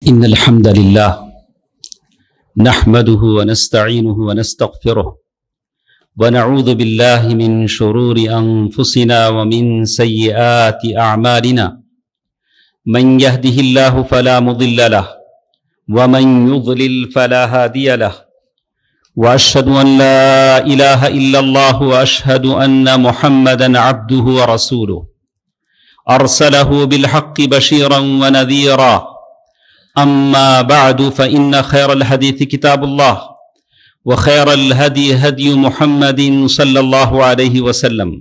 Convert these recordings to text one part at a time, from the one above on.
إن الحمد لله نحمده ونستعينه ونستغفره ونعوذ بالله من شرور أنفسنا ومن سيئات أعمالنا من يهده الله فلا مضل له ومن يضلل فلا هادي له وأشهد أن لا إله إلا الله وأشهد أن محمدا عبده ورسوله أرسله بالحق بشيرا ونذيرا أما بعد فإن خير الحديث كتاب الله وخير الهدي هدي محمد صلى الله عليه وسلم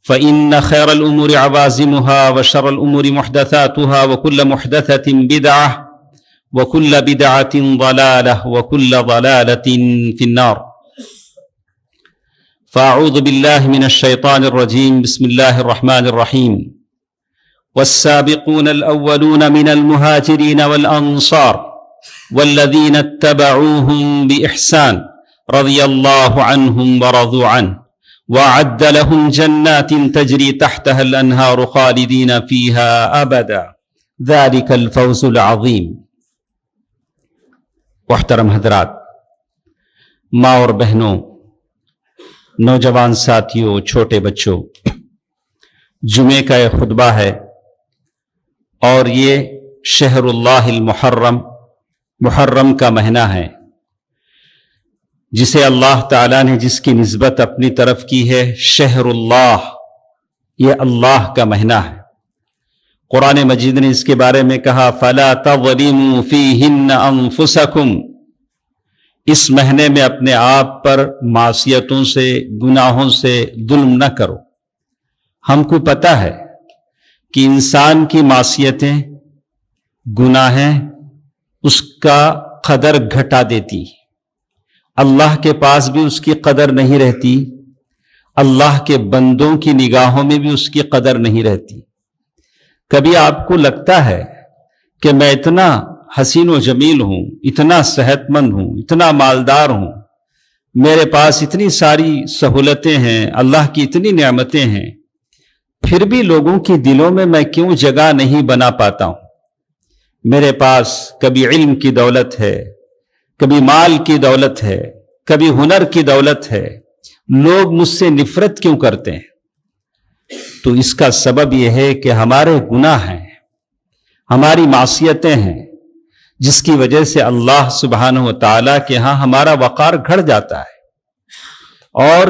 فإن خير الأمور عوازمها وشر الأمور محدثاتها وكل محدثة بدعة وكل بدعة ضلالة وكل ضلالة في النار فأعوذ بالله من الشيطان الرجيم بسم الله الرحمن الرحيم والسابقون الأولون من المهاجرين والأنصار والذين اتبعوهم بإحسان رضي الله عنهم ورضوا عنه وأعد لهم جنات تجري تحتها الأنهار خالدين فيها أبدا ذلك الفوز العظيم. محترم حضرات، ماں اور بہنوں، نوجوان ساتھیوں، چھوٹے بچوں، جمعے کا یہ خطبہ ہے اور یہ شہر اللہ المحرم، محرم کا مہینہ ہے جسے اللہ تعالیٰ نے جس کی نسبت اپنی طرف کی ہے شہر اللہ، یہ اللہ کا مہینہ ہے. قرآن مجید نے اس کے بارے میں کہا فَلَا تَظْلِمُوا فِيهِنَّ أَنفُسَكُمْ، اس مہینے میں اپنے آپ پر معصیتوں سے، گناہوں سے ظلم نہ کرو. ہم کو پتہ ہے کہ انسان کی معصیتیں، گناہیں اس کا قدر گھٹا دیتی، اللہ کے پاس بھی اس کی قدر نہیں رہتی، اللہ کے بندوں کی نگاہوں میں بھی اس کی قدر نہیں رہتی. کبھی آپ کو لگتا ہے کہ میں اتنا حسین و جمیل ہوں، اتنا صحت مند ہوں، اتنا مالدار ہوں، میرے پاس اتنی ساری سہولتیں ہیں، اللہ کی اتنی نعمتیں ہیں، پھر بھی لوگوں کے دلوں میں کیوں جگہ نہیں بنا پاتا ہوں؟ میرے پاس کبھی علم کی دولت ہے، کبھی مال کی دولت ہے، کبھی ہنر کی دولت ہے، لوگ مجھ سے نفرت کیوں کرتے ہیں؟ تو اس کا سبب یہ ہے کہ ہمارے گناہ ہیں، ہماری معصیتیں ہیں، جس کی وجہ سے اللہ سبحانہ و تعالیٰ کے ہاں ہمارا وقار گھٹ جاتا ہے، اور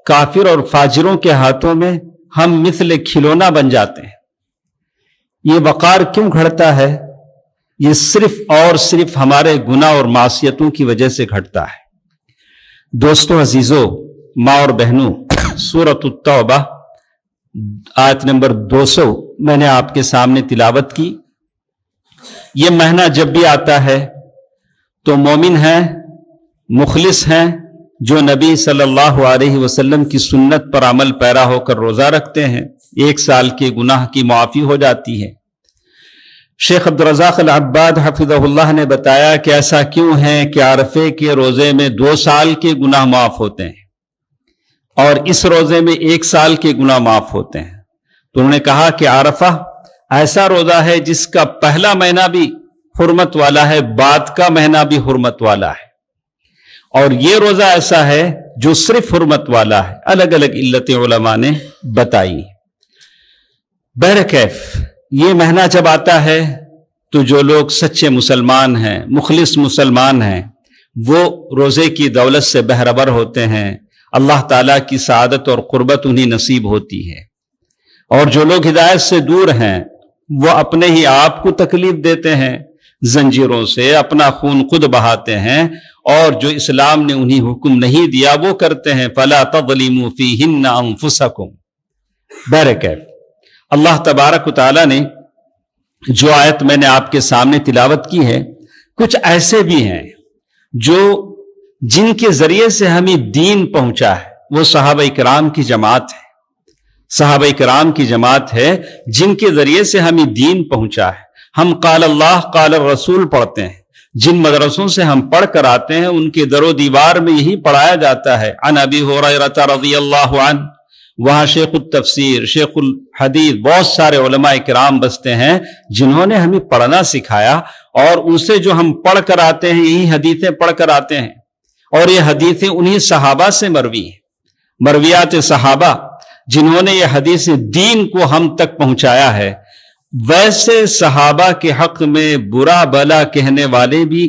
کافر اور فاجروں کے ہاتھوں میں ہم مثل کھلونا بن جاتے ہیں. یہ وقار کیوں گھٹتا ہے؟ یہ صرف اور صرف ہمارے گناہ اور معصیتوں کی وجہ سے گھٹتا ہے. دوستو عزیزو، ماں اور بہنوں، سورۃ التوبہ آیت نمبر 200 میں نے آپ کے سامنے تلاوت کی. یہ مہینہ جب بھی آتا ہے تو مومن ہیں، مخلص ہیں، جو نبی صلی اللہ علیہ وسلم کی سنت پر عمل پیرا ہو کر روزہ رکھتے ہیں، 1 سال کے گناہ کی معافی ہو جاتی ہے. شیخ عبدالرزاق العباد حفظہ اللہ نے بتایا کہ ایسا کیوں ہے کہ عرفے کے روزے میں 2 سال کے گناہ معاف ہوتے ہیں اور اس روزے میں 1 سال کے گناہ معاف ہوتے ہیں. تو انہوں نے کہا کہ عرفہ ایسا روزہ ہے جس کا پہلا مہینہ بھی حرمت والا ہے، بعد کا مہینہ بھی حرمت والا ہے، اور یہ روزہ ایسا ہے جو صرف حرمت والا ہے. الگ الگ علتیں علماء نے بتائی. بہرکیف یہ مہینہ جب آتا ہے تو جو لوگ سچے مسلمان ہیں، مخلص مسلمان ہیں، وہ روزے کی دولت سے بہربر ہوتے ہیں، اللہ تعالیٰ کی سعادت اور قربت انہیں نصیب ہوتی ہے. اور جو لوگ ہدایت سے دور ہیں وہ اپنے ہی آپ کو تکلیف دیتے ہیں، زنجیروں سے اپنا خون خود بہاتے ہیں، اور جو اسلام نے انہیں حکم نہیں دیا وہ کرتے ہیں. فَلَا تَظْلِمُوا فِيهِنَّ أَنفُسَكُمْ. بہرکیف اللہ تبارک و تعالیٰ نے جو آیت میں نے آپ کے سامنے تلاوت کی ہے، کچھ ایسے بھی ہیں جو جن کے ذریعے سے ہمیں دین پہنچا ہے، وہ صحابہ کرام کی جماعت ہے. صحابہ کرام کی جماعت ہے جن کے ذریعے سے ہمیں دین پہنچا ہے. ہم قال اللہ قال الرسول پڑھتے ہیں، جن مدرسوں سے ہم پڑھ کر آتے ہیں ان کے در و دیوار میں یہی پڑھایا جاتا ہے. عن ابی ہریرہ رضی اللہ عنہ وہاں شیخ التفسیر، شیخ الحدیث، بہت سارے علماء کرام بستے ہیں جنہوں نے ہمیں پڑھنا سکھایا، اور ان سے جو ہم پڑھ کر آتے ہیں یہی حدیثیں پڑھ کر آتے ہیں، اور یہ حدیثیں انہی صحابہ سے مروی ہیں، مرویات صحابہ جنہوں نے یہ حدیث دین کو ہم تک پہنچایا ہے۔ ویسے صحابہ کے حق میں برا بلا کہنے والے بھی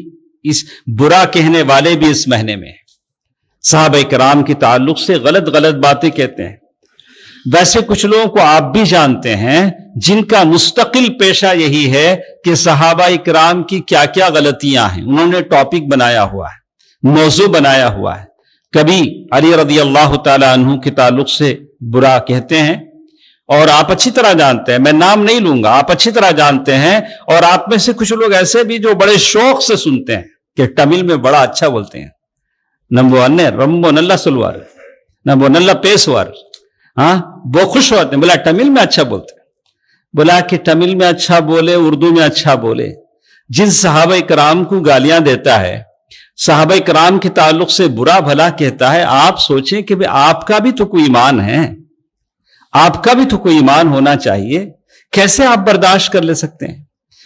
اس مہینے میں ہیں۔ صحابہ کرام کے تعلق سے غلط باتیں کہتے ہیں۔ ویسے کچھ لوگوں کو آپ بھی جانتے ہیں جن کا مستقل پیشہ یہی ہے کہ صحابہ کرام کی کیا کیا غلطیاں ہیں، انہوں نے ٹاپک بنایا ہوا ہے، موضوع بنایا ہوا ہے۔ کبھی علی رضی اللہ تعالی عنہ کے تعلق سے برا کہتے ہیں، اور آپ اچھی طرح جانتے ہیں، میں نام نہیں لوں گا، آپ اچھی طرح جانتے ہیں، اور آپ میں سے کچھ لوگ ایسے بھی جو بڑے شوق سے سنتے ہیں کہ تمل میں بڑا اچھا بولتے ہیں، نمبو انے رمبو نلہ سلوار، نمبو نلہ پیسوار، ہاں وہ خوش ہوتے ہیں، بولا تمل میں اچھا بولتے ہیں، بولا کہ تمل میں اچھا بولے، اردو میں اچھا بولے۔ جن صحابہ کرام کو گالیاں دیتا ہے، صحابہ کرام کے تعلق سے برا بھلا کہتا ہے، آپ سوچیں کہ آپ کا بھی تو کوئی ایمان ہے، آپ کا بھی تو کوئی ایمان ہونا چاہیے، کیسے آپ برداشت کر لے سکتے ہیں؟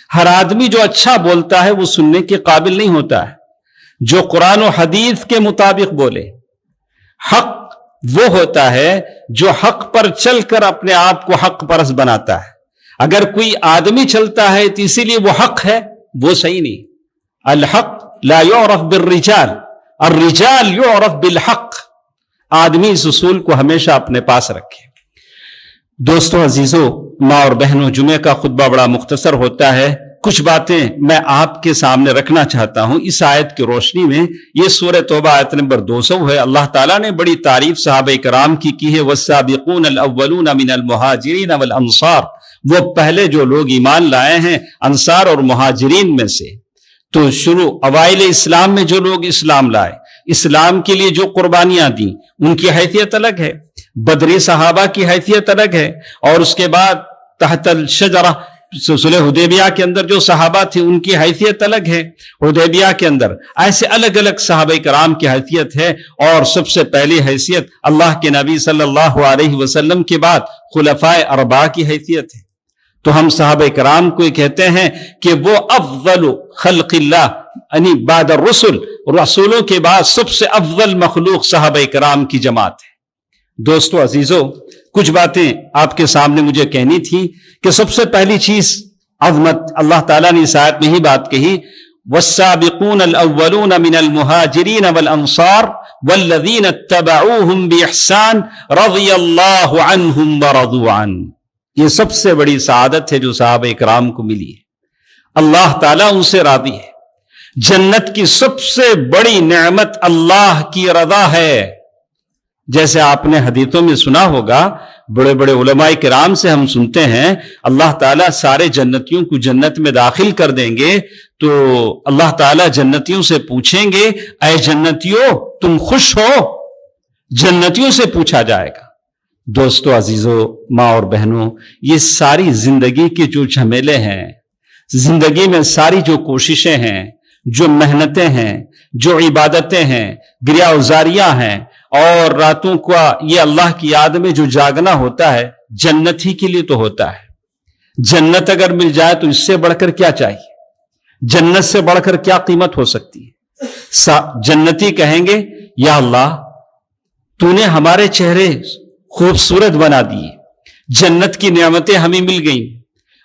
ہر آدمی جو اچھا بولتا ہے وہ سننے کے قابل نہیں ہوتا ہے، جو قرآن و حدیث کے مطابق بولے۔ حق وہ ہوتا ہے جو حق پر چل کر اپنے آپ کو حق پرست بناتا ہے۔ اگر کوئی آدمی چلتا ہے تو اسی لیے وہ حق ہے، وہ صحیح نہیں۔ الحق لا يعرف بالرجال، الرجال يعرف بالحق۔ آدمی اس اصول کو ہمیشہ اپنے پاس رکھے۔ دوستو عزیزو، ماں اور بہنوں، جمعہ کا خطبہ بڑا مختصر ہوتا ہے، کچھ باتیں میں آپ کے سامنے رکھنا چاہتا ہوں اس آیت کی روشنی میں۔ یہ سورہ توبہ آیت نمبر 200 ہے۔ اللہ تعالیٰ نے بڑی تعریف صحابہ کرام کی ہے، والسابقون الاولون من المہاجرین والانصار، وہ پہلے جو لوگ ایمان لائے ہیں انصار اور مہاجرین میں سے۔ تو شروع اوائل اسلام میں جو لوگ اسلام لائے، اسلام کے لیے جو قربانیاں دیں، ان کی حیثیت الگ ہے، بدری صحابہ کی حیثیت الگ ہے، اور اس کے بعد تحت الشجرہ صلح حدیبیہ کے اندر جو صحابہ تھے ان کی حیثیت الگ ہے، حدیبیہ کے اندر ایسے الگ الگ صحابہ کرام کی حیثیت ہے، اور سب سے پہلی حیثیت اللہ کے نبی صلی اللہ علیہ وسلم کے بعد خلفائے اربعہ کی حیثیت ہے۔ تو ہم صحابہ کرام کو یہ کہتے ہیں کہ وہ افضل خلق اللہ، یعنی بعد الرسل، رسولوں کے بعد سب سے افضل مخلوق صحابہ کرام کی جماعت ہے۔ دوستو عزیزو، کچھ باتیں آپ کے سامنے مجھے کہنی تھی کہ سب سے پہلی چیز عظمت، اللہ تعالیٰ نے اس آیت میں ہی بات کہی، والسابقون الاولون من المہاجرین والانصار والذین اتبعوہم باحسان رضی اللہ عنہم ورضوا عنہ۔ یہ سب سے بڑی سعادت ہے جو صحابہ کرام کو ملی ہے، اللہ تعالیٰ ان سے راضی ہے۔ جنت کی سب سے بڑی نعمت اللہ کی رضا ہے۔ جیسے آپ نے حدیثوں میں سنا ہوگا، بڑے بڑے علماء کرام سے ہم سنتے ہیں، اللہ تعالیٰ سارے جنتیوں کو جنت میں داخل کر دیں گے تو اللہ تعالیٰ جنتیوں سے پوچھیں گے، اے جنتیوں تم خوش ہو؟ جنتیوں سے پوچھا جائے گا۔ دوستو عزیزو، ماں اور بہنوں، یہ ساری زندگی کے جو جھمیلے ہیں، زندگی میں ساری جو کوششیں ہیں، جو محنتیں ہیں، جو عبادتیں ہیں، گریہ ازاریاں ہیں، اور راتوں کا یہ اللہ کی یاد میں جو جاگنا ہوتا ہے، جنت ہی کے لیے تو ہوتا ہے۔ جنت اگر مل جائے تو اس سے بڑھ کر کیا چاہیے؟ جنت سے بڑھ کر کیا قیمت ہو سکتی ہے؟ جنتی کہیں گے، یا اللہ تو نے ہمارے چہرے خوبصورت بنا دیے، جنت کی نعمتیں ہمیں مل گئیں،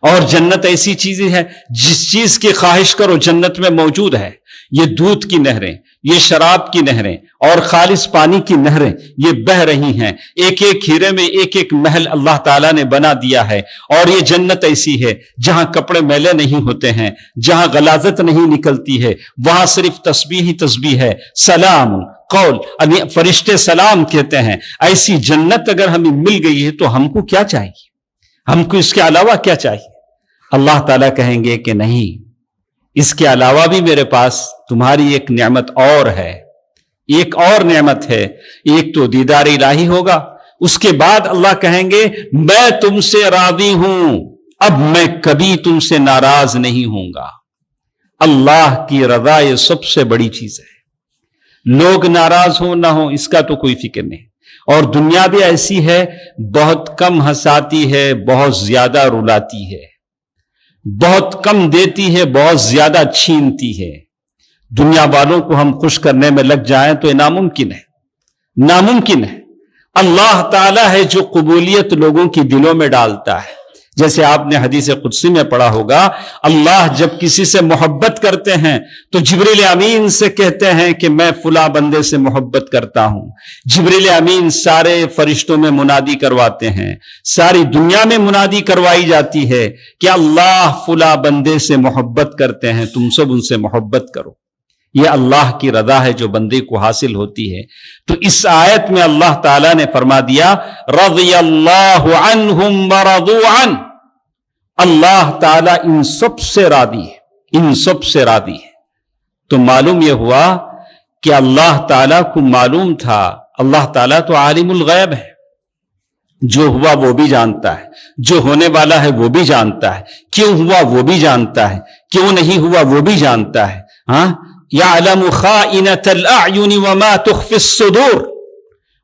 اور جنت ایسی چیز ہے جس چیز کی خواہش کرو جنت میں موجود ہے۔ یہ دودھ کی نہریں، یہ شراب کی نہریں اور خالص پانی کی نہریں یہ بہ رہی ہیں، ایک ایک ہیرے میں ایک ایک محل اللہ تعالیٰ نے بنا دیا ہے۔ اور یہ جنت ایسی ہے جہاں کپڑے میلے نہیں ہوتے ہیں، جہاں غلاظت نہیں نکلتی ہے، وہاں صرف تسبیح ہی تسبیح ہے، سلام قول، فرشتے سلام کہتے ہیں۔ ایسی جنت اگر ہمیں مل گئی ہے تو ہم کو کیا چاہیے؟ ہم کو اس کے علاوہ کیا چاہیے؟ اللہ تعالیٰ کہیں گے کہ نہیں، اس کے علاوہ بھی میرے پاس تمہاری ایک نعمت اور ہے، ایک اور نعمت ہے۔ ایک تو دیدار الہی ہوگا، اس کے بعد اللہ کہیں گے میں تم سے راضی ہوں، اب میں کبھی تم سے ناراض نہیں ہوں گا۔ اللہ کی رضا یہ سب سے بڑی چیز ہے۔ لوگ ناراض ہوں نہ ہوں اس کا تو کوئی فکر نہیں، اور دنیا بھی ایسی ہے، بہت کم ہنساتی ہے، بہت زیادہ رلاتی ہے، بہت کم دیتی ہے، بہت زیادہ چھینتی ہے۔ دنیا والوں کو ہم خوش کرنے میں لگ جائیں تو یہ ناممکن ہے، ناممکن ہے۔ اللہ تعالیٰ ہے جو قبولیت لوگوں کی دلوں میں ڈالتا ہے۔ جیسے آپ نے حدیث قدسی میں پڑھا ہوگا، اللہ جب کسی سے محبت کرتے ہیں تو جبریل امین سے کہتے ہیں کہ میں فلاں بندے سے محبت کرتا ہوں۔ جبریل امین سارے فرشتوں میں منادی کرواتے ہیں، ساری دنیا میں منادی کروائی جاتی ہے کہ اللہ فلاں بندے سے محبت کرتے ہیں، تم سب ان سے محبت کرو۔ یہ اللہ کی رضا ہے جو بندے کو حاصل ہوتی ہے۔ تو اس آیت میں اللہ تعالیٰ نے فرما دیا رضی اللہ عنہم ورضوا عنہ، اللہ تعالیٰ ان سب سے راضی ہے، ان سب سے راضی ہے۔ تو معلوم یہ ہوا کہ اللہ تعالیٰ کو معلوم تھا، اللہ تعالیٰ تو عالم الغیب ہے، جو ہوا وہ بھی جانتا ہے، جو ہونے والا ہے وہ بھی جانتا ہے، کیوں ہوا وہ بھی جانتا ہے، کیوں نہیں ہوا وہ بھی جانتا ہے۔ ہاں یعلم خائنۃ الاعین وما تخفی الصدور،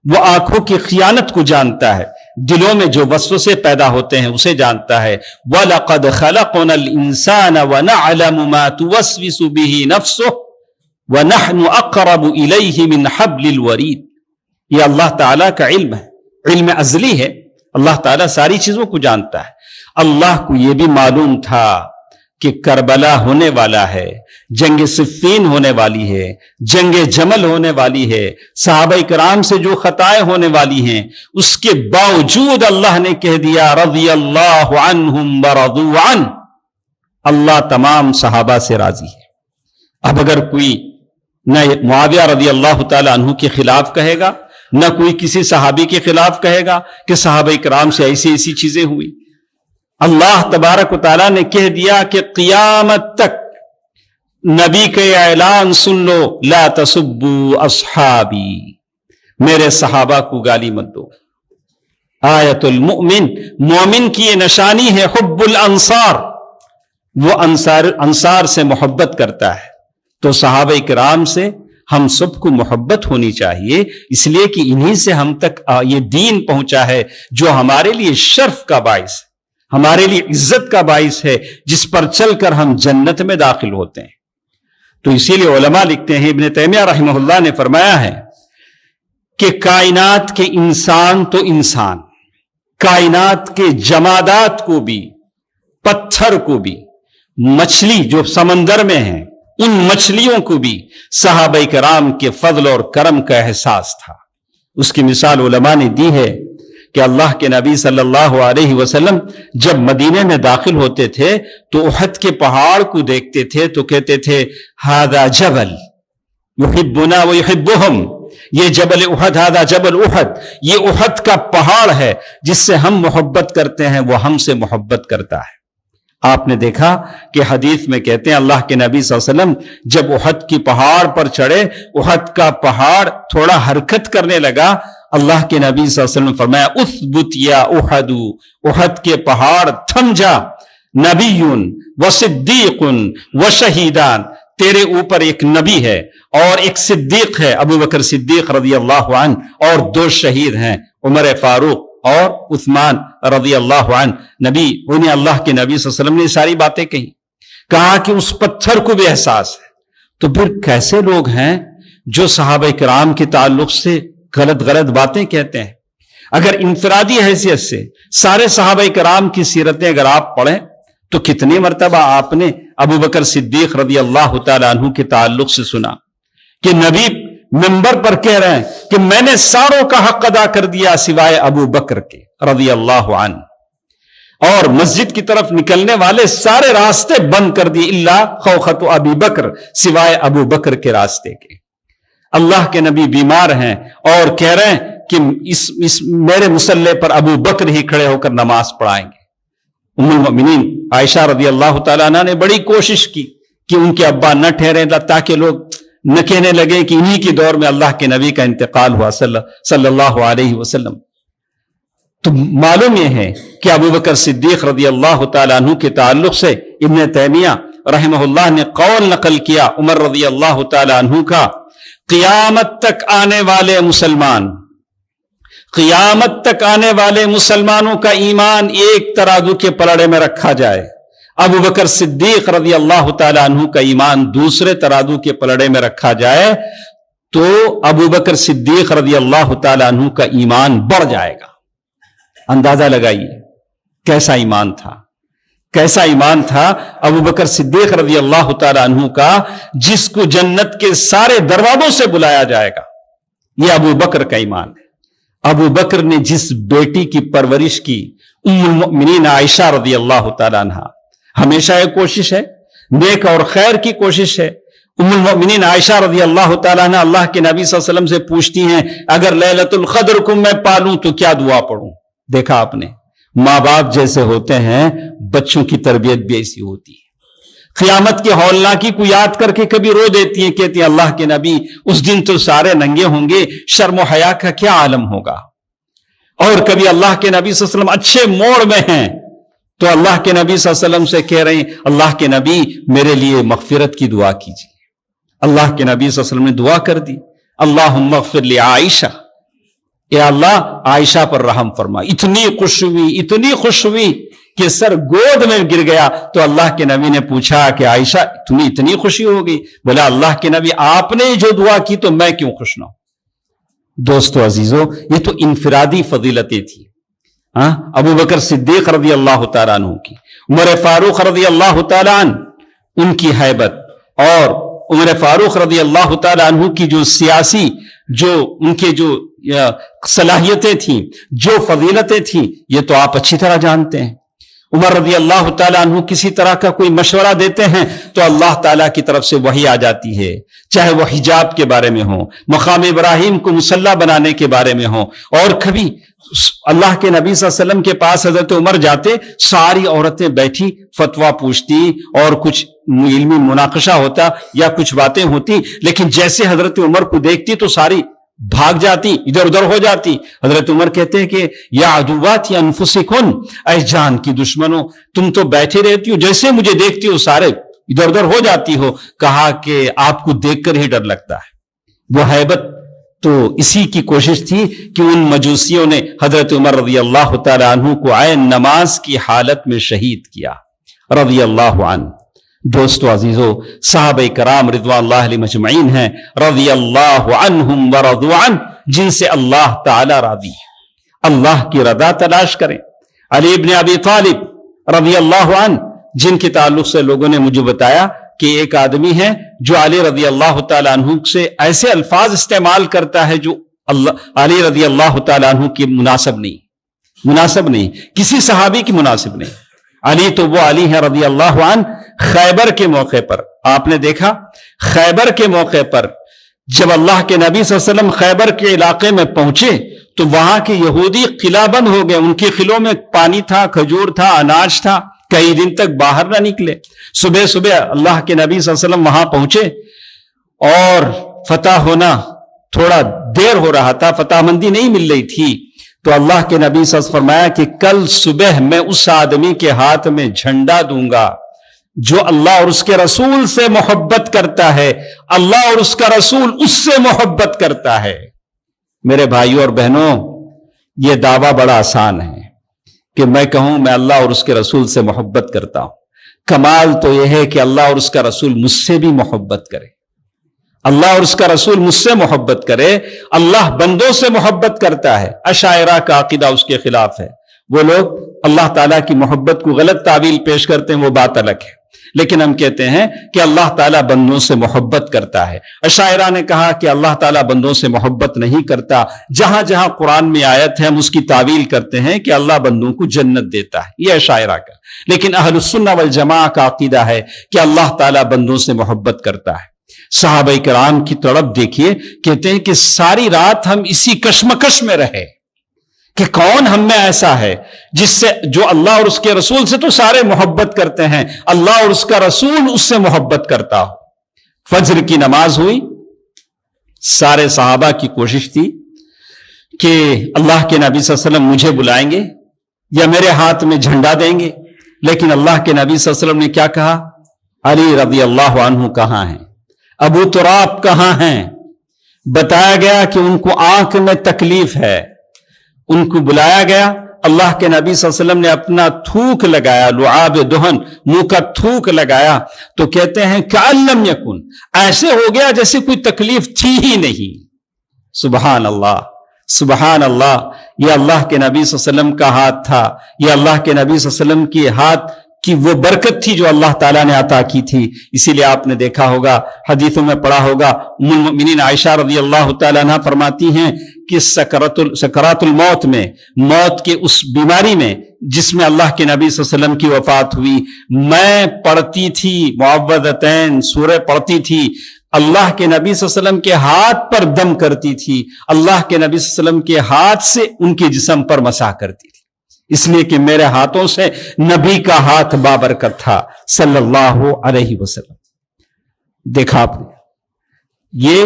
وہ آنکھوں کی خیانت کو جانتا ہے، دلوں میں جو وسوسے پیدا ہوتے ہیں اسے جانتا ہے۔ وَلَقَدْ خَلَقْنَا الْإِنسَانَ وَنَعْلَمُ مَا تُوَسْوِسُ بِهِ نَفْسُهُ وَنَحْنُ أَقْرَبُ إِلَيْهِ مِنْ حَبْلِ الْوَرِيدِ۔ یہ اللہ تعالیٰ کا علم ہے، علم ازلی ہے، اللہ تعالیٰ ساری چیزوں کو جانتا ہے۔ اللہ کو یہ بھی معلوم تھا کہ کربلا ہونے والا ہے، جنگ صفین ہونے والی ہے، جنگ جمل ہونے والی ہے، صحابہ کرام سے جو خطائیں ہونے والی ہیں، اس کے باوجود اللہ نے کہہ دیا رضی اللہ عنہم ورضوا عنہ، اللہ تمام صحابہ سے راضی ہے۔ اب اگر کوئی نہ معاویہ رضی اللہ تعالی عنہ کے خلاف کہے گا، نہ کوئی کسی صحابی کے خلاف کہے گا کہ صحابہ کرام سے ایسی ایسی چیزیں ہوئی، اللہ تبارک و تعالیٰ نے کہہ دیا کہ قیامت تک نبی کے اعلان سن لو، لا تسبوا اصحابی، میرے صحابہ کو گالی مت دو۔ آیت المؤمن، مومن کی یہ نشانی ہے حب الانصار، وہ انصار سے محبت کرتا ہے۔ تو صحابہ کرام سے ہم سب کو محبت ہونی چاہیے، اس لیے کہ انہی سے ہم تک یہ دین پہنچا ہے جو ہمارے لیے شرف کا باعث ہے، ہمارے لیے عزت کا باعث ہے، جس پر چل کر ہم جنت میں داخل ہوتے ہیں۔ تو اسی لیے علماء لکھتے ہیں، ابن تیمیہ رحمہ اللہ نے فرمایا ہے کہ کائنات کے انسان تو انسان، کائنات کے جمادات کو بھی، پتھر کو بھی، مچھلی جو سمندر میں ہیں ان مچھلیوں کو بھی صحابہ کرام کے فضل اور کرم کا احساس تھا۔ اس کی مثال علماء نے دی ہے کہ اللہ کے نبی صلی اللہ علیہ وسلم جب مدینے میں داخل ہوتے تھے تو احد کے پہاڑ کو دیکھتے تھے تو کہتے تھے ھذا جبل یحبنا ویحبہم، یہ جبل احد، ھذا جبل احد، یہ احد کا پہاڑ ہے جس سے ہم محبت کرتے ہیں، وہ ہم سے محبت کرتا ہے۔ آپ نے دیکھا کہ حدیث میں کہتے ہیں اللہ کے نبی صلی اللہ علیہ وسلم جب احد کی پہاڑ پر چڑھے، احد کا پہاڑ تھوڑا حرکت کرنے لگا، اللہ کے نبی صلی اللہ علیہ وسلم فرمایا اثبت یا احد، احد کے پہاڑ تھم جا، نبی و صدیق و شہیدان، تیرے اوپر ایک نبی ہے اور ایک صدیق ہے، ابو بکر صدیق رضی اللہ عنہ، اور دو شہید ہیں، عمر فاروق اور عثمان رضی اللہ عنہ۔ نبی انہیں اللہ کے نبی صلی اللہ علیہ وسلم نے ساری باتیں کہی، کہا کہ اس پتھر کو بھی احساس ہے۔ تو پھر کیسے لوگ ہیں جو صحابہ کرام کے تعلق سے غلط باتیں کہتے ہیں؟ اگر انفرادی حیثیت سے سارے صحابہ کرام کی سیرتیں اگر آپ پڑھیں تو کتنی مرتبہ آپ نے ابو بکر صدیق رضی اللہ تعالی عنہ کے تعلق سے سنا کہ نبی منبر پر کہہ رہے ہیں کہ میں نے ساروں کا حق ادا کر دیا سوائے ابو بکر کے رضی اللہ عنہ، اور مسجد کی طرف نکلنے والے سارے راستے بند کر دیے الا خوخت ابی بکر، سوائے ابو بکر کے راستے کے۔ اللہ کے نبی بیمار ہیں اور کہہ رہے ہیں کہ اس میرے مصلی پر ابو بکر ہی کھڑے ہو کر نماز پڑھائیں گے۔ ام المؤمنین عائشہ رضی اللہ تعالیٰ عنہ نے بڑی کوشش کی کہ ان کے ابا نہ ٹھہرے تاکہ لوگ نہ کہنے لگے کہ انہی کی دور میں اللہ کے نبی کا انتقال ہوا صلی اللہ علیہ وسلم۔ تو معلوم یہ ہے کہ ابو بکر صدیق رضی اللہ تعالیٰ عنہ کے تعلق سے ابن تیمیہ رحمہ اللہ نے قول نقل کیا عمر رضی اللہ تعالیٰ عنہ کا، قیامت تک آنے والے مسلمان قیامت تک آنے والے مسلمانوں کا ایمان ایک ترازو کے پلڑے میں رکھا جائے، ابو بکر صدیق رضی اللہ تعالیٰ عنہ کا ایمان دوسرے ترازو کے پلڑے میں رکھا جائے تو ابو بکر صدیق رضی اللہ تعالیٰ عنہ کا ایمان بڑھ جائے گا۔ اندازہ لگائیے کیسا ایمان تھا، کیسا ایمان تھا ابو بکر صدیق رضی اللہ تعالیٰ عنہ کا، جس کو جنت کے سارے دروازوں سے بلایا جائے گا۔ یہ ابو بکر کا ایمان ہے۔ ابو بکر نے جس بیٹی کی پرورش کی، ام المؤمنین عائشہ رضی اللہ تعالیٰ عنہ، ہمیشہ ایک کوشش ہے، نیک اور خیر کی کوشش ہے۔ ام المؤمنین عائشہ رضی اللہ تعالیٰ عنہ اللہ کے نبی صلی اللہ علیہ وسلم سے پوچھتی ہیں اگر لیلۃ القدر کو میں پالوں تو کیا دعا پڑھوں؟ دیکھا آپ نے، ماں باپ جیسے ہوتے ہیں بچوں کی تربیت بھی ایسی ہوتی ہے۔ قیامت کی ہولناکی کو یاد کر کے کبھی رو دیتی ہیں، کہتی ہیں اللہ کے نبی اس دن تو سارے ننگے ہوں گے، شرم و حیا کا کیا عالم ہوگا۔ اور کبھی اللہ کے نبی صلی اللہ علیہ وسلم اچھے موڑ میں ہیں تو اللہ کے نبی صلی اللہ علیہ وسلم سے کہہ رہے ہیں اللہ کے نبی میرے لیے مغفرت کی دعا کیجیے۔ اللہ کے نبی صلی اللہ علیہ وسلم نے دعا کر دی، اللہم اغفر لعائشہ، اے اللہ عائشہ پر رحم فرما۔ اتنی خوش ہوئی کہ سر گود میں گر گیا۔ تو اللہ کے نبی نے پوچھا کہ عائشہ تمہیں اتنی خوشی ہو گئی؟ بولا اللہ کے نبی آپ نے جو دعا کی تو میں کیوں خوش نہ ہوں۔ دوستو عزیزو، یہ تو انفرادی فضیلتیں تھی ابو بکر صدیق رضی اللہ تعالیٰ عنہ کی، عمر فاروق رضی اللہ تعالیٰ عنہ ان کی ہیبت، اور عمر فاروق رضی اللہ تعالیٰ عنہ کی جو سیاسی ان کے جو صلاحیتیں تھیں، جو فضیلتیں تھیں، یہ تو آپ اچھی طرح جانتے ہیں۔ عمر رضی اللہ تعالیٰ عنہ کسی طرح کا کوئی مشورہ دیتے ہیں تو اللہ تعالیٰ کی طرف سے وحی آ جاتی ہے، چاہے وہ حجاب کے بارے میں ہو، مقام ابراہیم کو مسلح بنانے کے بارے میں ہو، اور کبھی اللہ کے نبی صلی اللہ علیہ وسلم کے پاس حضرت عمر جاتے، ساری عورتیں بیٹھی فتویٰ پوچھتی اور کچھ علمی مناقشہ ہوتا یا کچھ باتیں ہوتی، لیکن جیسے حضرت عمر کو دیکھتی تو ساری بھاگ جاتی، ادھر ادھر ہو جاتی۔ حضرت عمر کہتے ہیں کہ یا عدوات یا انفسکن، اے جان کی دشمنوں تم تو بیٹھے رہتی ہو، جیسے مجھے دیکھتی ہو سارے ادھر ادھر ہو جاتی ہو۔ کہا کہ آپ کو دیکھ کر ہی ڈر لگتا ہے۔ وہ ہیبت تو اسی کی کوشش تھی کہ ان مجوسیوں نے حضرت عمر رضی اللہ تعالی عنہ کو عین نماز کی حالت میں شہید کیا رضی اللہ عنہ۔ دوستو عزیزو، صحابہ کرام رضوان اللہ علیہم اجمعین ہیں، رضی اللہ عنہم ورضوا عنہ، جن سے اللہ تعالی راضی ہے۔ اللہ کی رضا تلاش کریں۔ علی ابن ابی طالب رضی اللہ عنہ، جن کے تعلق سے لوگوں نے مجھے بتایا کہ ایک آدمی ہے جو علی رضی اللہ تعالیٰ عنہ سے ایسے الفاظ استعمال کرتا ہے جو علی رضی اللہ تعالیٰ عنہ کی مناسب نہیں، کسی صحابی کی مناسب نہیں۔ علی تو وہ علی ہے رضی اللہ عنہ۔ خیبر کے موقع پر آپ نے دیکھا، خیبر کے موقع پر جب اللہ کے نبی صلی اللہ علیہ وسلم خیبر کے علاقے میں پہنچے تو وہاں کے یہودی قلعہ بند ہو گئے، ان کے قلعوں میں پانی تھا، کھجور تھا، اناج تھا، کئی دن تک باہر نہ نکلے۔ صبح صبح اللہ کے نبی صلی اللہ علیہ وسلم وہاں پہنچے اور فتح ہونا تھوڑا دیر ہو رہا تھا، فتح مندی نہیں مل رہی تھی، تو اللہ کے نبی صلی اللہ علیہ وسلم فرمایا کہ کل صبح میں اس آدمی کے ہاتھ میں جھنڈا دوں گا جو اللہ اور اس کے رسول سے محبت کرتا ہے، اللہ اور اس کا رسول اس سے محبت کرتا ہے۔ میرے بھائیوں اور بہنوں، یہ دعویٰ بڑا آسان ہے کہ میں کہوں میں اللہ اور اس کے رسول سے محبت کرتا ہوں۔ کمال تو یہ ہے کہ اللہ اور اس کا رسول مجھ سے بھی محبت کرے، اللہ اور اس کا رسول مجھ سے محبت کرے۔ اللہ بندوں سے محبت کرتا ہے، اشاعرہ کا عقیدہ اس کے خلاف ہے۔ وہ لوگ اللہ تعالیٰ کی محبت کو غلط تعویل پیش کرتے ہیں، وہ بات الگ ہے، لیکن ہم کہتے ہیں کہ اللہ تعالیٰ بندوں سے محبت کرتا ہے۔ اشاعرہ نے کہا کہ اللہ تعالیٰ بندوں سے محبت نہیں کرتا، جہاں جہاں قرآن میں آیت ہے ہم اس کی تعویل کرتے ہیں کہ اللہ بندوں کو جنت دیتا ہے، یہ اشاعرہ کا۔ لیکن اہل السنہ والجماعہ کا عقیدہ ہے کہ اللہ تعالیٰ بندوں سے محبت کرتا ہے۔ صحابہ کرام کی طرف دیکھیے، کہتے ہیں کہ ساری رات ہم اسی کشمکش میں رہے کہ کون ہم میں ایسا ہے جس سے، جو اللہ اور اس کے رسول سے تو سارے محبت کرتے ہیں، اللہ اور اس کا رسول اس سے محبت کرتا ہو۔ فجر کی نماز ہوئی، سارے صحابہ کی کوشش تھی کہ اللہ کے نبی صلی اللہ علیہ وسلم مجھے بلائیں گے یا میرے ہاتھ میں جھنڈا دیں گے، لیکن اللہ کے نبی صلی اللہ علیہ وسلم نے کیا کہا؟ علی رضی اللہ عنہ کہاں ہیں؟ ابو تراب کہاں ہیں؟ بتایا گیا کہ ان کو آنکھ میں تکلیف ہے، ان کو بلایا گیا, اللہ کے نبی صلی اللہ علیہ وسلم نے اپنا تھوک لگایا, لعاب دہن, منہ کا تھوک لگایا, تو کہتے ہیں کأن لم یکن, ایسے ہو گیا جیسے کوئی تکلیف تھی ہی نہیں. سبحان اللہ, سبحان اللہ. یہ اللہ کے نبی صلی اللہ علیہ وسلم کا ہاتھ تھا, یہ اللہ کے نبی صلی اللہ علیہ وسلم کے ہاتھ کی وہ برکت تھی جو اللہ تعالیٰ نے عطا کی تھی. اسی لیے آپ نے دیکھا ہوگا, حدیثوں میں پڑھا ہوگا, ام المؤمنین عائشہ رضی اللہ تعالیٰ عنہ فرماتی ہیں کہ سکرات الموت میں, موت کے اس بیماری میں جس میں اللہ کے نبی صلی اللہ علیہ وسلم کی وفات ہوئی, میں پڑھتی تھی معوذتین سورہ پڑھتی تھی, اللہ کے نبی صلی اللہ علیہ وسلم کے ہاتھ پر دم کرتی تھی, اللہ کے نبی صلی اللہ علیہ وسلم کے ہاتھ سے ان کے جسم پر مسح کرتی تھی, اس لیے کہ میرے ہاتھوں سے نبی کا ہاتھ بابرکت تھا صلی اللہ علیہ وسلم. دیکھا آپ نے, یہ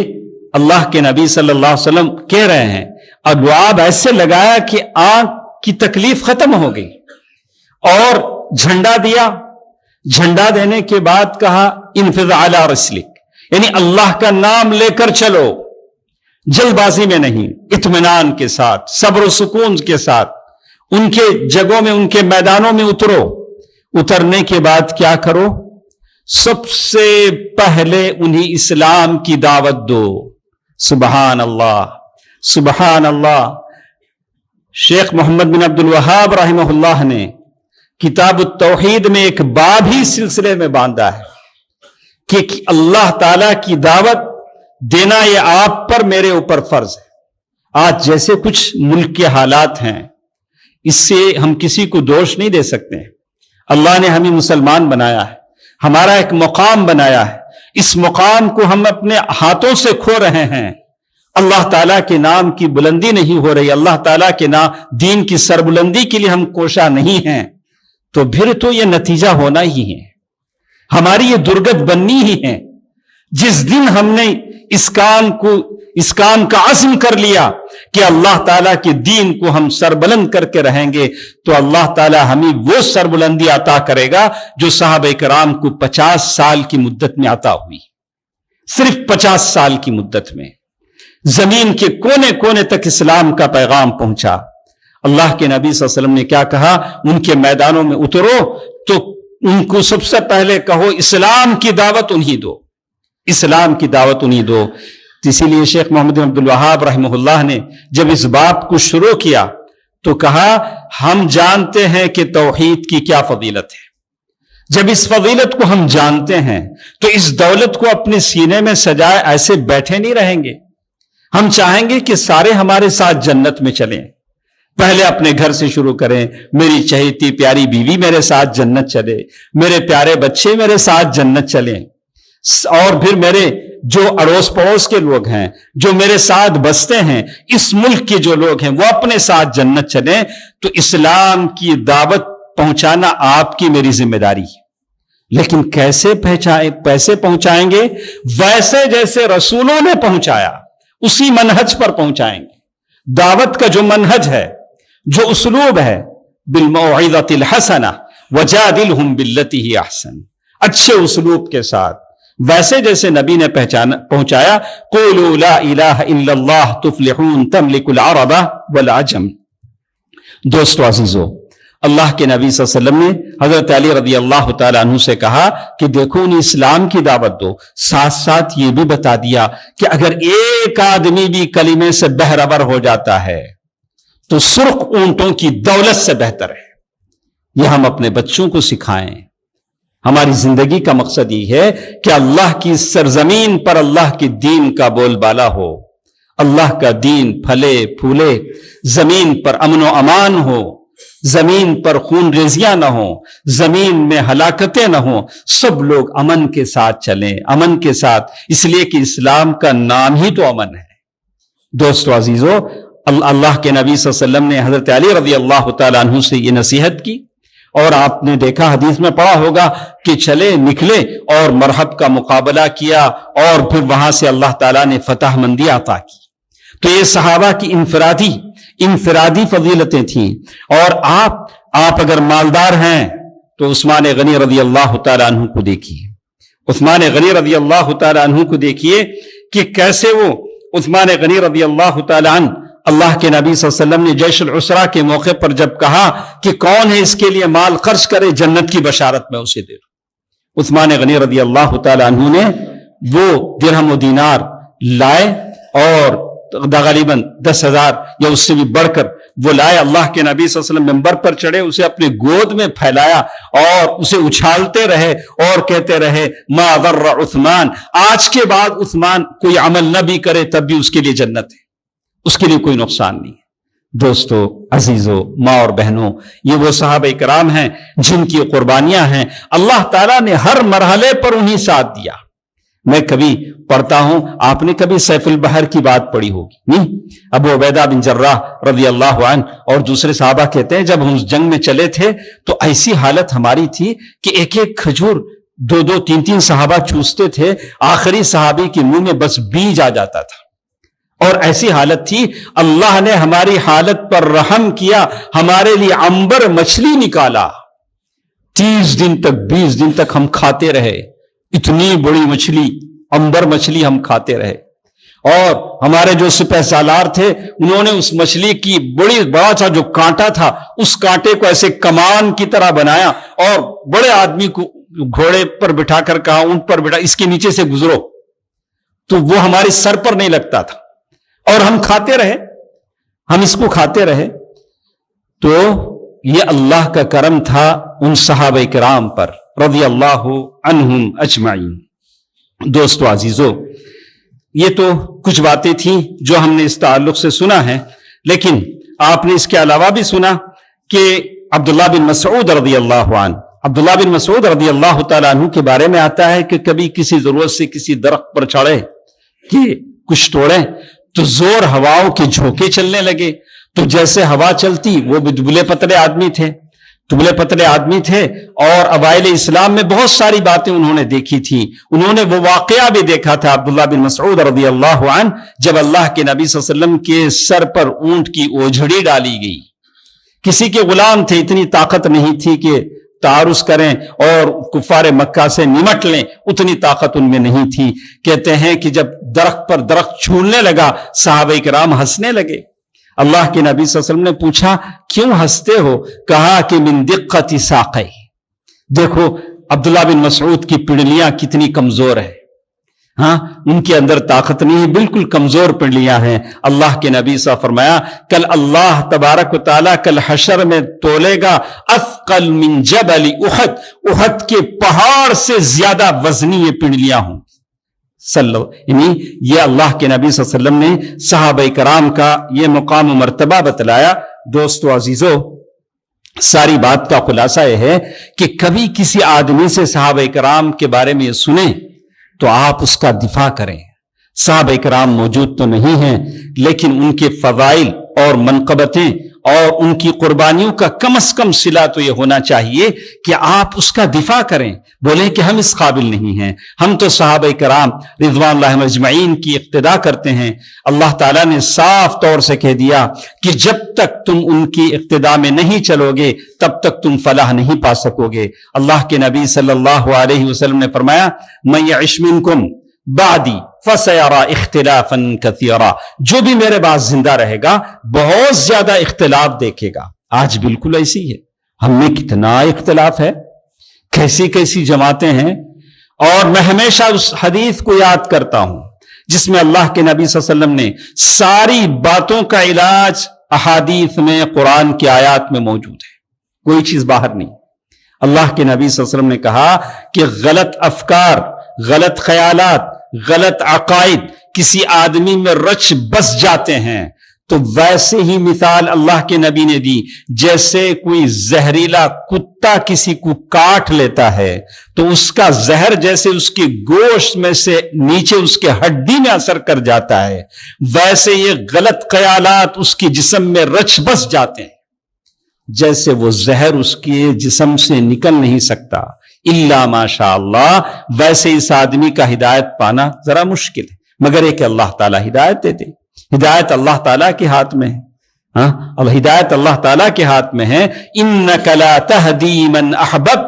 اللہ کے نبی صلی اللہ علیہ وسلم کہہ رہے ہیں, اور لعاب ایسے لگایا کہ آنکھ کی تکلیف ختم ہو گئی, اور جھنڈا دیا, جھنڈا دینے کے بعد کہا انفض علی رسلک, یعنی اللہ کا نام لے کر چلو, جلد بازی میں نہیں, اطمینان کے ساتھ, صبر و سکون کے ساتھ, ان کے جگہوں میں, ان کے میدانوں میں اترو. اترنے کے بعد کیا کرو؟ سب سے پہلے انہیں اسلام کی دعوت دو. سبحان اللہ, سبحان اللہ. شیخ محمد بن عبد الوہاب رحمہ اللہ نے کتاب التوحید میں ایک باب ہی سلسلے میں باندھا ہے کہ اللہ تعالی کی دعوت دینا یہ آپ پر میرے اوپر فرض ہے. آج جیسے کچھ ملک کے حالات ہیں, اس سے ہم کسی کو دوش نہیں دے سکتے ہیں. اللہ نے ہمیں مسلمان بنایا ہے, ہمارا ایک مقام بنایا ہے, اس مقام کو ہم اپنے ہاتھوں سے کھو رہے ہیں. اللہ تعالیٰ کے نام کی بلندی نہیں ہو رہی, اللہ تعالیٰ کے نام دین کی سربلندی کے لیے ہم کوشاں نہیں ہیں, تو پھر تو یہ نتیجہ ہونا ہی ہے, ہماری یہ درگت بننی ہی ہے. جس دن ہم نے اس کام کا عزم کر لیا کہ اللہ تعالیٰ کے دین کو ہم سربلند کر کے رہیں گے, تو اللہ تعالیٰ ہمیں وہ سربلندی عطا کرے گا جو صحابہ کرام کو 50 سال کی مدت میں عطا ہوئی. صرف 50 سال کی مدت میں زمین کے کونے کونے تک اسلام کا پیغام پہنچا. اللہ کے نبی صلی اللہ علیہ وسلم نے کیا کہا؟ ان کے میدانوں میں اترو تو ان کو سب سے پہلے کہو اسلام کی دعوت انہی دو, اسلام کی دعوت انہی دو. اسی لیے شیخ محمد بن عبد الوہاب رحمہ اللہ نے جب اس بات کو شروع کیا تو کہا ہم جانتے ہیں کہ توحید کی کیا فضیلت ہے. جب اس فضیلت کو ہم جانتے ہیں تو اس دولت کو اپنے سینے میں سجائے ایسے بیٹھے نہیں رہیں گے. ہم چاہیں گے کہ سارے ہمارے ساتھ جنت میں چلیں. پہلے اپنے گھر سے شروع کریں, میری چہیتی پیاری بیوی میرے ساتھ جنت چلے, میرے پیارے بچے میرے ساتھ جنت چلیں, اور پھر میرے جو اڑوس پڑوس کے لوگ ہیں, جو میرے ساتھ بستے ہیں, اس ملک کے جو لوگ ہیں وہ اپنے ساتھ جنت چلیں. تو اسلام کی دعوت پہنچانا آپ کی میری ذمہ داری ہے. لیکن کیسے پہنچائیں گے؟ ویسے جیسے رسولوں نے پہنچایا اسی منہج پر پہنچائیں گے. دعوت کا جو منہج ہے, جو اسلوب ہے, بالموعظۃ الحسنہ وجادلہم باللتی ہی احسن, اچھے اسلوب کے ساتھ, ویسے جیسے نبی نے پہنچایا. قولوا لا الہ الا اللہ تفلحون تملک العرب والعجم. دوستو عزیزو, اللہ کے نبی صلی اللہ علیہ وسلم نے حضرت علی رضی اللہ تعالیٰ عنہ سے کہا کہ دیکھو انہیں اسلام کی دعوت دو, ساتھ ساتھ یہ بھی بتا دیا کہ اگر ایک آدمی بھی کلمے سے بہرور ہو جاتا ہے تو سرخ اونٹوں کی دولت سے بہتر ہے. یہ ہم اپنے بچوں کو سکھائیں. ہماری زندگی کا مقصد یہ ہے کہ اللہ کی سرزمین پر اللہ کے دین کا بول بالا ہو, اللہ کا دین پھلے پھولے, زمین پر امن و امان ہو, زمین پر خون ریزیاں نہ ہوں, زمین میں ہلاکتیں نہ ہوں, سب لوگ امن کے ساتھ چلیں, امن کے ساتھ, اس لیے کہ اسلام کا نام ہی تو امن ہے. دوستو عزیزو, اللہ کے نبی صلی اللہ علیہ وسلم نے حضرت علی رضی اللہ تعالیٰ عنہ سے یہ نصیحت کی, اور آپ نے دیکھا حدیث میں پڑھا ہوگا کہ چلے نکلے اور مرحب کا مقابلہ کیا, اور پھر وہاں سے اللہ تعالیٰ نے فتح مندی عطا کی. تو یہ صحابہ کی انفرادی فضیلتیں تھیں. اور آپ اگر مالدار ہیں تو عثمان غنی رضی اللہ تعالیٰ عنہ کو دیکھیے. عثمان غنی رضی اللہ تعالیٰ عنہ کو دیکھیے کہ کیسے وہ عثمان غنی رضی اللہ تعالیٰ عنہ اللہ کے نبی صلی اللہ علیہ وسلم نے جیش العسرہ کے موقع پر جب کہا کہ کون ہے اس کے لیے مال خرچ کرے جنت کی بشارت میں اسے دے دو، عثمان غنی رضی اللہ تعالی عنہ نے وہ درہم و دینار لائے اور غالباً 10,000 یا اس سے بھی بڑھ کر وہ لائے، اللہ کے نبی صلی اللہ علیہ وسلم ممبر پر چڑھے، اسے اپنے گود میں پھیلایا اور اسے اچھالتے رہے اور کہتے رہے ما ضر عثمان، آج کے بعد عثمان کوئی عمل نہ بھی کرے تب بھی اس کے لیے جنت ہے، اس کے لیے کوئی نقصان نہیں ہے۔ دوستو، عزیزو، ماں اور بہنوں، یہ وہ صحابہ کرام ہیں جن کی قربانیاں ہیں، اللہ تعالیٰ نے ہر مرحلے پر انہیں ساتھ دیا۔ میں کبھی پڑھتا ہوں، آپ نے کبھی سیف البحر کی بات پڑھی ہوگی نہیں؟ ابو عبیدہ بن جراح رضی اللہ عنہ اور دوسرے صحابہ کہتے ہیں جب ہم اس جنگ میں چلے تھے تو ایسی حالت ہماری تھی کہ ایک ایک کھجور 2-2 3-3 صحابہ چوستے تھے، آخری صحابی کے منہ میں بس بیج آ جاتا تھا، اور ایسی حالت تھی اللہ نے ہماری حالت پر رحم کیا، ہمارے لیے عنبر مچھلی نکالا، 30 دن تک 20 دن تک ہم کھاتے رہے، اتنی بڑی مچھلی، عنبر مچھلی ہم کھاتے رہے، اور ہمارے جو سپہ سالار تھے انہوں نے اس مچھلی کی بڑا سا جو کانٹا تھا اس کانٹے کو ایسے کمان کی طرح بنایا اور بڑے آدمی کو گھوڑے پر بٹھا کر کہا، اونٹ پر بٹھا، اس کے نیچے سے گزرو، تو وہ ہمارے سر پر نہیں لگتا تھا اور ہم کھاتے رہے، ہم اس کو کھاتے رہے۔ تو یہ اللہ کا کرم تھا ان صحابہ کرام پر رضی اللہ عنہم اجمعین۔ دوستو عزیزو، یہ تو کچھ باتیں تھیں جو ہم نے اس تعلق سے سنا ہے، لیکن آپ نے اس کے علاوہ بھی سنا کہ عبداللہ بن مسعود رضی اللہ عنہ، عبداللہ بن مسعود رضی اللہ تعالیٰ عنہ کے بارے میں آتا ہے کہ کبھی کسی ضرورت سے کسی درخت پر چڑھے کہ کچھ توڑیں تو زور ہواؤں کے جھونکے چلنے لگے، تو جیسے ہوا چلتی، وہ بھی دبلے پتلے آدمی تھے اور اوائل اسلام میں بہت ساری باتیں انہوں نے دیکھی تھی، انہوں نے وہ واقعہ بھی دیکھا تھا عبداللہ بن مسعود رضی اللہ عنہ جب اللہ کے نبی صلی اللہ علیہ وسلم کے سر پر اونٹ کی اوجھڑی ڈالی گئی، کسی کے غلام تھے، اتنی طاقت نہیں تھی کہ تعارض کریں اور کفار مکہ سے نمٹ لیں، اتنی طاقت ان میں نہیں تھی۔ کہتے ہیں کہ جب درخت پر درخت چھولنے لگا صحابہ کرام ہنسنے لگے، اللہ کے نبی صلی اللہ علیہ وسلم نے پوچھا کیوں ہنستے ہو؟ کہا کہ من دقت ساقی، دیکھو عبداللہ بن مسعود کی پنڈلیاں کتنی کمزور ہے، ہاں ان کے اندر طاقت نہیں، بالکل کمزور پنڈلیاں ہیں۔ اللہ کے نبی صلی اللہ علیہ وسلم فرمایا کل اللہ تبارک و تعالیٰ کل حشر میں تولے گا اثقل من جبل احد، احد کے پہاڑ سے زیادہ وزنی یہ پنڈلیاں ہوں۔ یعنی یہ اللہ کے نبی صلی اللہ علیہ وسلم نے صحابہ کرام کا یہ مقام و مرتبہ بتلایا۔ دوستو عزیزو، ساری بات کا خلاصہ یہ ہے کہ کبھی کسی آدمی سے صحابہ کرام کے بارے میں یہ سنیں تو آپ اس کا دفاع کریں۔ صحابہ کرام موجود تو نہیں ہیں، لیکن ان کے فضائل اور منقبتیں اور ان کی قربانیوں کا کم از کم صلہ تو یہ ہونا چاہیے کہ آپ اس کا دفاع کریں، بولیں کہ ہم اس قابل نہیں ہیں، ہم تو صحابہ کرام رضوان اللہ اجمعین کی اقتداء کرتے ہیں۔ اللہ تعالیٰ نے صاف طور سے کہہ دیا کہ جب تک تم ان کی اقتداء میں نہیں چلو گے تب تک تم فلاح نہیں پا سکو گے۔ اللہ کے نبی صلی اللہ علیہ وسلم نے فرمایا من یعش منکم بعدی فسیرا اختلافا کثیرا، جو بھی میرے بعد زندہ رہے گا بہت زیادہ اختلاف دیکھے گا۔ آج بالکل ایسی ہے، ہم میں کتنا اختلاف ہے، کیسی کیسی جماعتیں ہیں، اور میں ہمیشہ اس حدیث کو یاد کرتا ہوں جس میں اللہ کے نبی صلی اللہ علیہ وسلم نے ساری باتوں کا علاج احادیث میں قرآن کی آیات میں موجود ہے، کوئی چیز باہر نہیں۔ اللہ کے نبی صلی اللہ علیہ وسلم نے کہا کہ غلط افکار، غلط خیالات، غلط عقائد کسی آدمی میں رچ بس جاتے ہیں تو ویسے ہی مثال اللہ کے نبی نے دی جیسے کوئی زہریلا کتا کسی کو کاٹ لیتا ہے تو اس کا زہر جیسے اس کے گوشت میں سے نیچے اس کے ہڈی میں اثر کر جاتا ہے، ویسے یہ غلط خیالات اس کے جسم میں رچ بس جاتے ہیں، جیسے وہ زہر اس کے جسم سے نکل نہیں سکتا الا ماشاء اللہ، ویسے اس آدمی کا ہدایت پانا ذرا مشکل ہے، مگر ایک اللہ تعالیٰ ہدایت دے دے۔ ہدایت اللہ تعالیٰ کے ہاتھ میں ہے، اب ہدایت اللہ تعالیٰ کے ہاتھ میں ہے۔ انک لا تہدی من احببت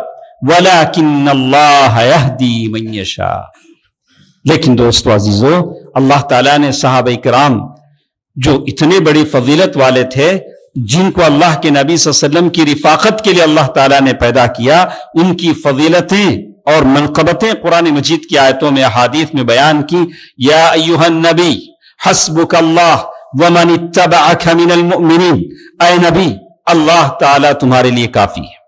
ولکن اللہ یہدی من یشاء۔ لیکن دوستو عزیزو، اللہ تعالیٰ نے صحابہ کرام جو اتنے بڑی فضیلت والے تھے، جن کو اللہ کے نبی صلی اللہ علیہ وسلم کی رفاقت کے لیے اللہ تعالیٰ نے پیدا کیا، ان کی فضیلتیں اور منقبتیں قرآن مجید کی آیتوں میں، احادیث میں بیان کی۔ یا ایھا النبی حسبک اللہ ومن اتبعک من المؤمنین، اے نبی اللہ تعالیٰ تمہارے لیے کافی ہے،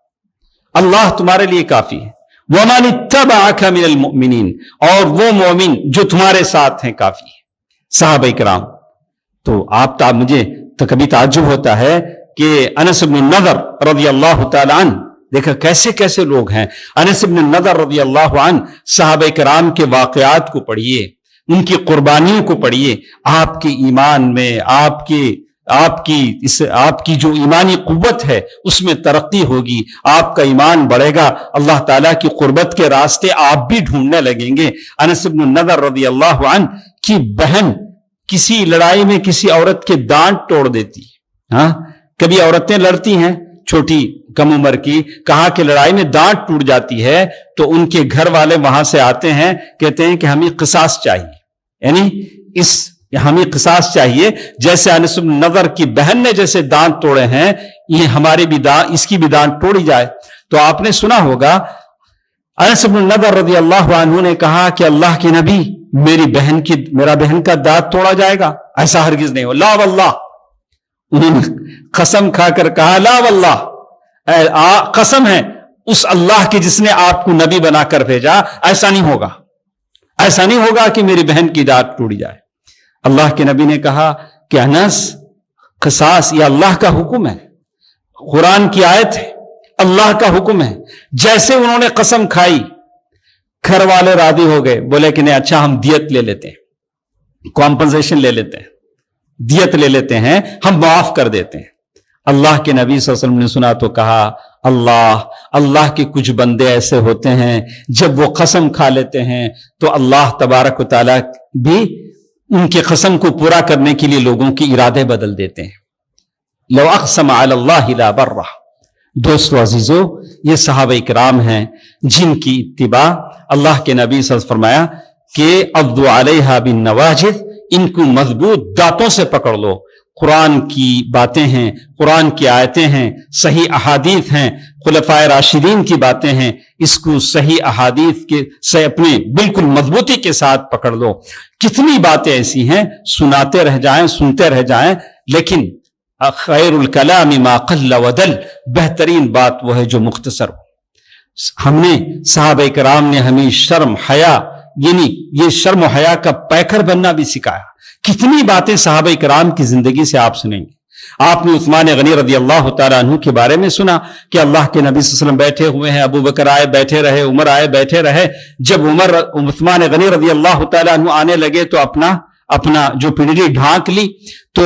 اللہ تمہارے لیے کافی ہے۔ ومن اتبعک من المؤمنین، اور وہ مومن جو تمہارے ساتھ ہیں کافی ہے۔ صحابہ کرام، تو مجھے تو کبھی تعجب ہوتا ہے کہ انس بن النضر رضی اللہ تعالی عنہ، دیکھا کیسے کیسے لوگ ہیں۔ انس بن النضر رضی اللہ عنہ، صحابہ کرام کے واقعات کو پڑھیے، ان کی قربانیوں کو پڑھیے، آپ کے ایمان میں آپ کی جو ایمانی قوت ہے اس میں ترقی ہوگی، آپ کا ایمان بڑھے گا، اللہ تعالیٰ کی قربت کے راستے آپ بھی ڈھونڈنے لگیں گے۔ انس بن النضر رضی اللہ عنہ کی بہن کسی لڑائی میں کسی عورت کے دانت توڑ دیتی ہے۔ ہاں، کبھی عورتیں لڑتی ہیں چھوٹی کم عمر کی، کہاں کہ لڑائی میں دانت ٹوٹ جاتی ہے تو ان کے گھر والے وہاں سے آتے ہیں، کہتے ہیں کہ ہمیں قصاص چاہیے، یعنی ہمیں قصاص چاہیے، جیسے انس بن النضر کی بہن نے جیسے دانت توڑے ہیں، یہ ہمارے بھی اس کی بھی دانت توڑی جائے۔ تو آپ نے سنا ہوگا انس بن النضر رضی اللہ عنہ نے کہا کہ اللہ کے نبی، میرا بہن کا دانت توڑا جائے گا؟ ایسا ہرگز نہیں ہو، لا واللہ۔ انہوں نے قسم کھا کر کہا لا واللہ، قسم ہے اس اللہ کی جس نے آپ کو نبی بنا کر بھیجا، ایسا نہیں ہوگا، ایسا نہیں ہوگا کہ میری بہن کی دانت ٹوڑی جائے۔ اللہ کے نبی نے کہا کہ انس، قصاص یہ اللہ کا حکم ہے، قرآن کی آیت ہے، اللہ کا حکم ہے۔ جیسے انہوں نے قسم کھائی، گھر والے راضی ہو گئے، بولے کہ نہیں اچھا ہم دیت لے لیتے ہیں، کمپنسیشن لے لیتے ہیں، دیت لے لیتے ہیں، ہم معاف کر دیتے ہیں۔ اللہ کے نبی صلی اللہ علیہ وسلم نے سنا تو کہا اللہ کے کچھ بندے ایسے ہوتے ہیں جب وہ قسم کھا لیتے ہیں تو اللہ تبارک و تعالیٰ بھی ان کی قسم کو پورا کرنے کے لیے لوگوں کی ارادے بدل دیتے ہیں۔ لو اقسم علی اللہ لا برہ۔ دوستو عزیزو، یہ صحابہ کرام ہیں جن کی اتباع اللہ کے نبی صلی اللہ علیہ وسلم فرمایا کہ عضوا علیہا بالنواجذ، ان کو مضبوط دانتوں سے پکڑ لو۔ قرآن کی باتیں ہیں، قرآن کی آیتیں ہیں، صحیح احادیث ہیں، خلفائے راشدین کی باتیں ہیں، اس کو صحیح احادیث سے اپنے بالکل مضبوطی کے ساتھ پکڑ لو۔ کتنی باتیں ایسی ہیں سناتے رہ جائیں، سنتے رہ جائیں، لیکن خیر الکلام ما قل ودل، بہترین بات وہ ہے جو مختصر ہو۔ ہم نے صحابہ کرام نے ہمیں شرم حیا، یعنی یہ شرم و حیا کا پیکر بننا بھی سکھایا۔ کتنی باتیں صحابہ کرام کی زندگی سے آپ سنیں گے۔ آپ نے عثمان غنی رضی اللہ تعالیٰ عنہ کے بارے میں سنا کہ اللہ کے نبی صلی اللہ علیہ وسلم بیٹھے ہوئے ہیں، ابو بکر آئے بیٹھے رہے، عمر آئے بیٹھے رہے۔ جب عثمان غنی رضی اللہ تعالیٰ عنہ آنے لگے تو اپنا جو پنڈلی ڈھانک لی، تو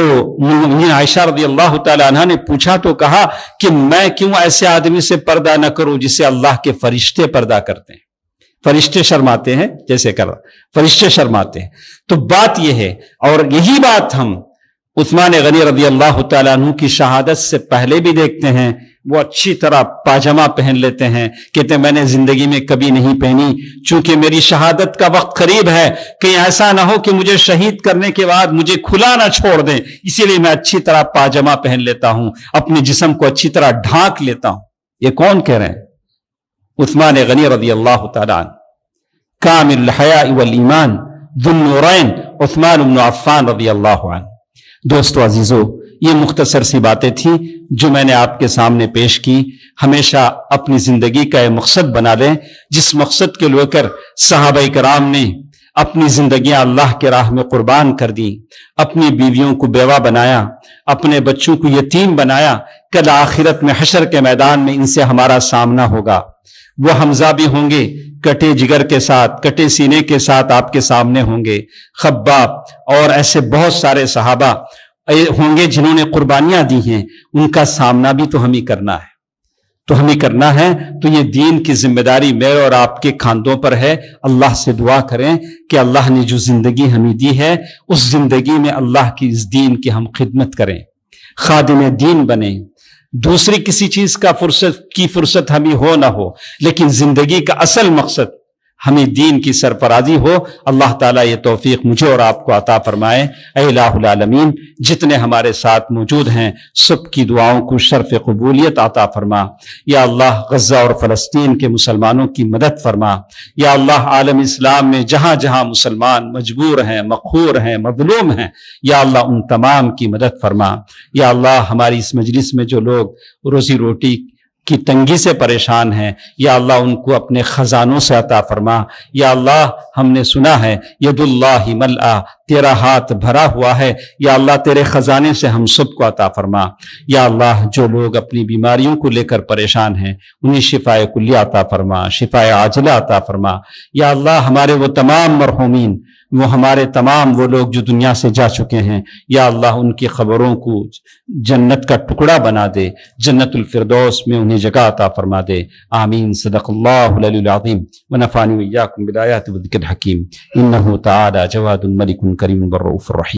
عائشہ رضی اللہ تعالیٰ عنہ نے پوچھا تو کہا کہ میں کیوں ایسے آدمی سے پردہ نہ کروں جسے اللہ کے فرشتے پردہ کرتے ہیں۔ فرشتے شرماتے ہیں، جیسے فرشتے شرماتے ہیں۔ تو بات یہ ہے، اور یہی بات ہم عثمان غنی رضی اللہ تعالیٰ عنہ کی شہادت سے پہلے بھی دیکھتے ہیں۔ وہ اچھی طرح پاجامہ پہن لیتے ہیں، کہتے ہیں میں نے زندگی میں کبھی نہیں پہنی، چونکہ میری شہادت کا وقت قریب ہے، کہیں ایسا نہ ہو کہ مجھے شہید کرنے کے بعد مجھے کھلا نہ چھوڑ دیں، اسی لیے میں اچھی طرح پاجامہ پہن لیتا ہوں، اپنے جسم کو اچھی طرح ڈھانک لیتا ہوں۔ یہ کون کہہ رہے ہیں؟ عثمان غنی رضی اللہ تعالیٰ عنہ، کامل الحیاء والایمان، ذو النورین، عثمان بن عفان رضی اللہ عنہ۔ دوستو عزیزو، یہ مختصر سی باتیں تھیں جو میں نے آپ کے سامنے پیش کی۔ ہمیشہ اپنی زندگی کا یہ مقصد بنا لیں جس مقصد کے لے کر صحابہ کرام نے اپنی زندگیاں اللہ کے راہ میں قربان کر دی، اپنی بیویوں کو بیوہ بنایا، اپنے بچوں کو یتیم بنایا۔ کل آخرت میں حشر کے میدان میں ان سے ہمارا سامنا ہوگا۔ وہ حمزہ بھی ہوں گے، کٹے جگر کے ساتھ، کٹے سینے کے ساتھ آپ کے سامنے ہوں گے۔ خباب اور ایسے بہت سارے صحابہ ہوں گے جنہوں نے قربانیاں دی ہیں، ان کا سامنا بھی تو ہمیں کرنا ہے۔ تو یہ دین کی ذمہ داری میرے اور آپ کے کاندھوں پر ہے۔ اللہ سے دعا کریں کہ اللہ نے جو زندگی ہمیں دی ہے، اس زندگی میں اللہ کی اس دین کی ہم خدمت کریں، خادم دین بنیں۔ دوسری کسی چیز کی فرصت ہمیں ہو نہ ہو، لیکن زندگی کا اصل مقصد ہمیں دین کی سرفرازی ہو۔ اللہ تعالیٰ یہ توفیق مجھے اور آپ کو عطا فرمائے۔ اے الہ العالمین، جتنے ہمارے ساتھ موجود ہیں سب کی دعاؤں کو شرف قبولیت عطا فرما۔ یا اللہ غزہ اور فلسطین کے مسلمانوں کی مدد فرما۔ یا اللہ عالم اسلام میں جہاں جہاں مسلمان مجبور ہیں، مقہور ہیں، مظلوم ہیں، یا اللہ ان تمام کی مدد فرما۔ یا اللہ ہماری اس مجلس میں جو لوگ روزی روٹی کی تنگی سے پریشان ہیں، یا اللہ ان کو اپنے خزانوں سے عطا فرما۔ یا اللہ ہم نے سنا ہے ید اللہ ملآ، تیرا ہاتھ بھرا ہوا ہے، یا اللہ تیرے خزانے سے ہم سب کو عطا فرما۔ یا اللہ جو لوگ اپنی بیماریوں کو لے کر پریشان ہیں انہیں شفاء کلیہ عطا فرما، شفاء عاجلہ عطا فرما۔ یا اللہ ہمارے وہ تمام مرحومین، وہ ہمارے تمام وہ لوگ جو دنیا سے جا چکے ہیں، یا اللہ ان کی خبروں کو جنت کا ٹکڑا بنا دے، جنت الفردوس میں انہیں جگہ عطا فرما دے۔ آمین۔ صدق اللہ العلی العظیم ونفعني وإياكم بالآيات والذكر الحكيم إنه تعالى جواد ملك كريم بالرؤوف الرحيم۔